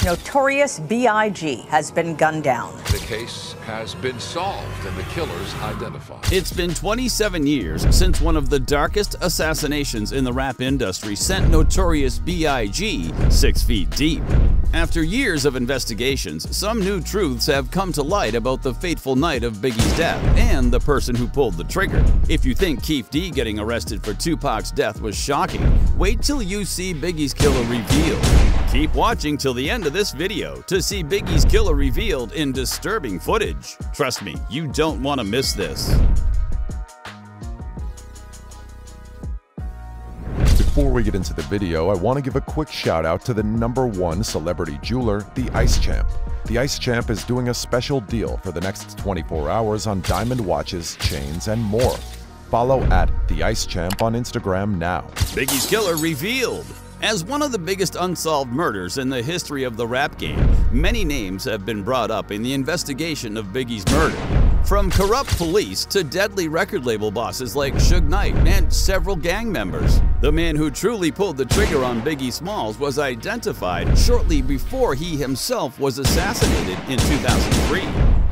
Notorious B.I.G. has been gunned down. The case has been solved and the killers identified. It's been 27 years since one of the darkest assassinations in the rap industry sent Notorious B.I.G. 6 feet deep. After years of investigations, some new truths have come to light about the fateful night of Biggie's death and the person who pulled the trigger. If you think Keefe D getting arrested for Tupac's death was shocking, wait till you see Biggie's Killer revealed. Keep watching till the end of this video to see Biggie's Killer revealed in disturbing footage. Trust me, you don't want to miss this. Before we get into the video, I want to give a quick shout out to the #1 celebrity jeweler, the Ice Champ. The Ice Champ is doing a special deal for the next 24 hours on diamond watches, chains, and more. Follow at the Ice Champ on Instagram now. Biggie's Killer revealed. As one of the biggest unsolved murders in the history of the rap game, many names have been brought up in the investigation of Biggie's murder. From corrupt police to deadly record label bosses like Suge Knight and several gang members. The man who truly pulled the trigger on Biggie Smalls was identified shortly before he himself was assassinated in 2003.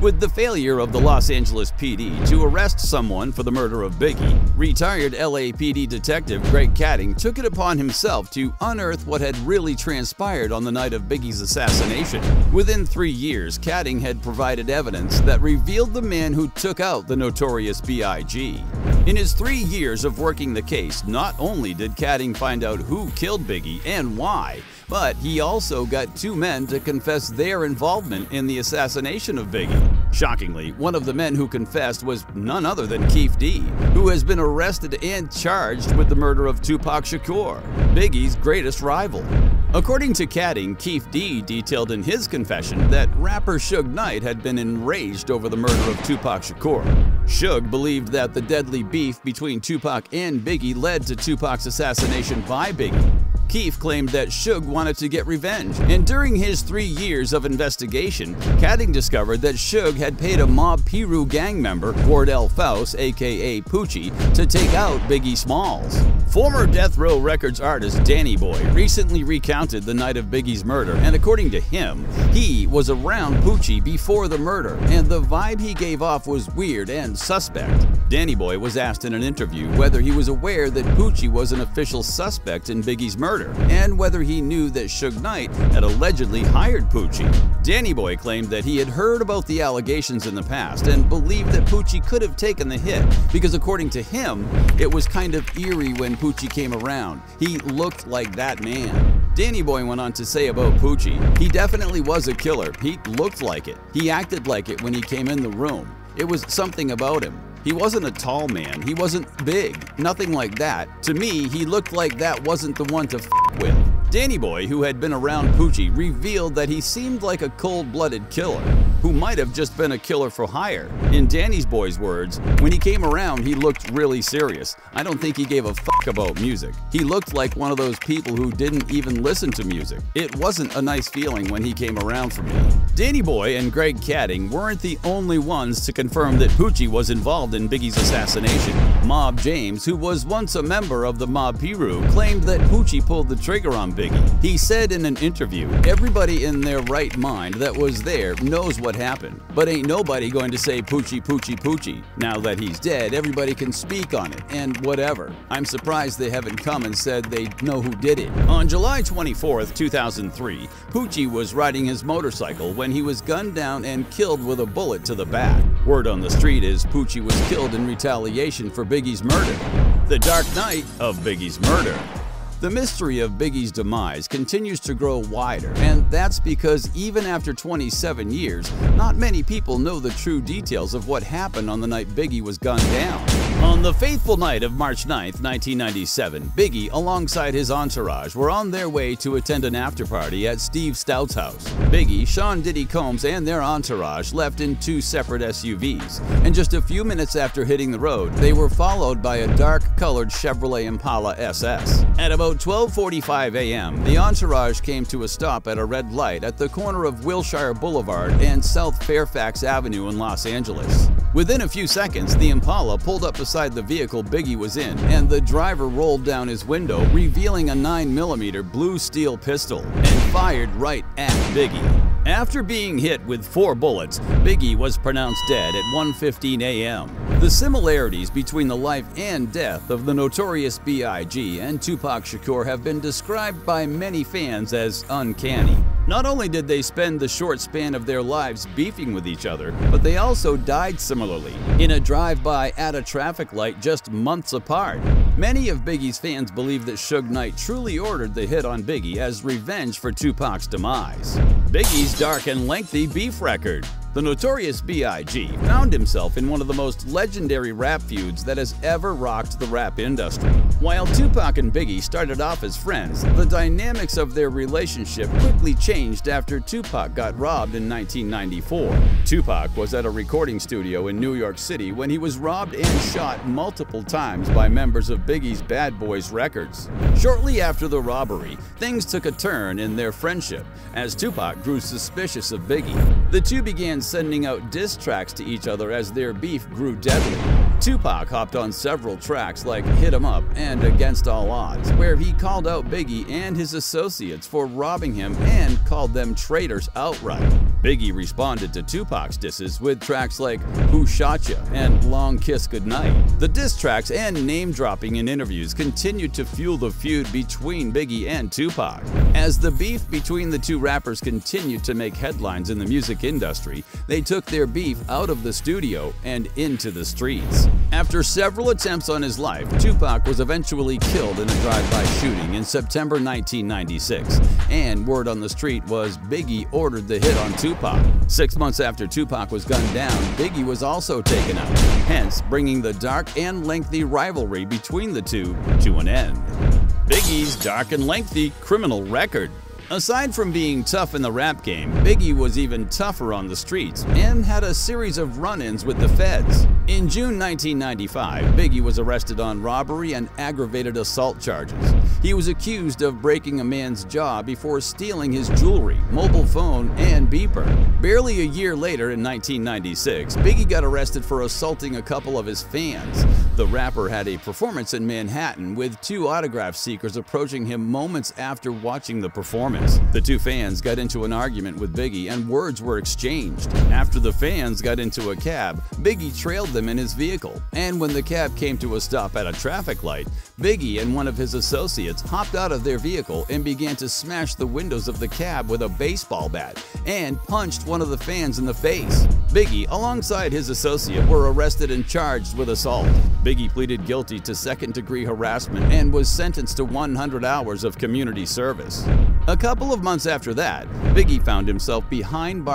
With the failure of the Los Angeles PD to arrest someone for the murder of Biggie, retired LAPD detective Greg Kading took it upon himself to unearth what had really transpired on the night of Biggie's assassination. Within 3 years, Kading had provided evidence that revealed the man who took out the Notorious B.I.G. In his 3 years of working the case, not only did Kading find out who killed Biggie and why, but he also got 2 men to confess their involvement in the assassination of Biggie. Shockingly, one of the men who confessed was none other than Keefe D, who has been arrested and charged with the murder of Tupac Shakur, Biggie's greatest rival. According to Kading, Keefe D detailed in his confession that rapper Suge Knight had been enraged over the murder of Tupac Shakur. Suge believed that the deadly beef between Tupac and Biggie led to Tupac's assassination by Biggie. Keefe claimed that Suge wanted to get revenge, and during his 3 years of investigation, Kading discovered that Suge had paid a Mob Piru gang member, Wardell Faust aka Poochie, to take out Biggie Smalls. Former Death Row Records artist Danny Boy recently recounted the night of Biggie's murder, and according to him, he was around Poochie before the murder, and the vibe he gave off was weird and suspect. Danny Boy was asked in an interview whether he was aware that Poochie was an official suspect in Biggie's murder, and whether he knew that Suge Knight had allegedly hired Poochie. Danny Boy claimed that he had heard about the allegations in the past and believed that Poochie could have taken the hit because according to him, it was kind of eerie when Poochie came around. He looked like that man. Danny Boy went on to say about Poochie, he definitely was a killer. He looked like it. He acted like it when he came in the room. It was something about him. He wasn't a tall man, he wasn't big, nothing like that. To me, he looked like that wasn't the one to f with. Danny Boy, who had been around Poochie, revealed that he seemed like a cold-blooded killer, who might have just been a killer for hire. In Danny Boy's words, when he came around, he looked really serious. I don't think he gave a fuck about music. He looked like one of those people who didn't even listen to music. It wasn't a nice feeling when he came around for me. Danny Boy and Greg Kading weren't the only ones to confirm that Poochie was involved in Biggie's assassination. Mob James, who was once a member of the Mob Piru, claimed that Poochie pulled the trigger on Biggie. He said in an interview, everybody in their right mind that was there knows what happened, but ain't nobody going to say Poochie, Poochie, Poochie. Now that he's dead, everybody can speak on it, and whatever. I'm surprised they haven't come and said they know who did it. On July 24th, 2003, Poochie was riding his motorcycle when he was gunned down and killed with a bullet to the back. Word on the street is Poochie was killed in retaliation for Biggie's murder. The dark night of Biggie's murder. The mystery of Biggie's demise continues to grow wider, and that's because even after 27 years, not many people know the true details of what happened on the night Biggie was gunned down. On the fateful night of March 9th, 1997, Biggie, alongside his entourage, were on their way to attend an after-party at Steve Stout's house. Biggie, Sean Diddy Combs, and their entourage left in 2 separate SUVs, and just a few minutes after hitting the road, they were followed by a dark-colored Chevrolet Impala SS. At about About 12:45 a.m., the entourage came to a stop at a red light at the corner of Wilshire Boulevard and South Fairfax Avenue in Los Angeles. Within a few seconds, the Impala pulled up beside the vehicle Biggie was in, and the driver rolled down his window, revealing a 9mm blue steel pistol, and fired right at Biggie. After being hit with 4 bullets, Biggie was pronounced dead at 1:15 a.m. The similarities between the life and death of the Notorious B.I.G. and Tupac Shakur have been described by many fans as uncanny. Not only did they spend the short span of their lives beefing with each other, but they also died similarly, in a drive-by at a traffic light just months apart. Many of Biggie's fans believe that Suge Knight truly ordered the hit on Biggie as revenge for Tupac's demise. Biggie's dark and lengthy beef record. The Notorious B.I.G. found himself in one of the most legendary rap feuds that has ever rocked the rap industry. While Tupac and Biggie started off as friends, the dynamics of their relationship quickly changed after Tupac got robbed in 1994. Tupac was at a recording studio in New York City when he was robbed and shot multiple times by members of Biggie's Bad Boys Records. Shortly after the robbery, things took a turn in their friendship as Tupac grew suspicious of Biggie. The two began sending out diss tracks to each other as their beef grew deadly. Tupac hopped on several tracks like Hit 'Em Up and Against All Odds, where he called out Biggie and his associates for robbing him and called them traitors outright. Biggie responded to Tupac's disses with tracks like Who Shot Ya and Long Kiss Goodnight. The diss tracks and name-dropping in interviews continued to fuel the feud between Biggie and Tupac. As the beef between the two rappers continued to make headlines in the music industry, they took their beef out of the studio and into the streets. After several attempts on his life, Tupac was eventually killed in a drive-by shooting in September 1996, and word on the street was Biggie ordered the hit on Tupac. 6 months after Tupac was gunned down, Biggie was also taken out, hence bringing the dark and lengthy rivalry between the two to an end. Biggie's dark and lengthy criminal record. Aside from being tough in the rap game, Biggie was even tougher on the streets and had a series of run-ins with the feds. In June 1995, Biggie was arrested on robbery and aggravated assault charges. He was accused of breaking a man's jaw before stealing his jewelry, mobile phone, and beeper. Barely a year later, in 1996, Biggie got arrested for assaulting a couple of his fans. The rapper had a performance in Manhattan with 2 autograph seekers approaching him moments after watching the performance. The 2 fans got into an argument with Biggie and words were exchanged. After the fans got into a cab, Biggie trailed them in his vehicle, and when the cab came to a stop at a traffic light, Biggie and one of his associates hopped out of their vehicle and began to smash the windows of the cab with a baseball bat and punched one of the fans in the face. Biggie, alongside his associate, were arrested and charged with assault. Biggie pleaded guilty to second-degree harassment and was sentenced to 100 hours of community service. A couple of months after that, Biggie found himself behind bars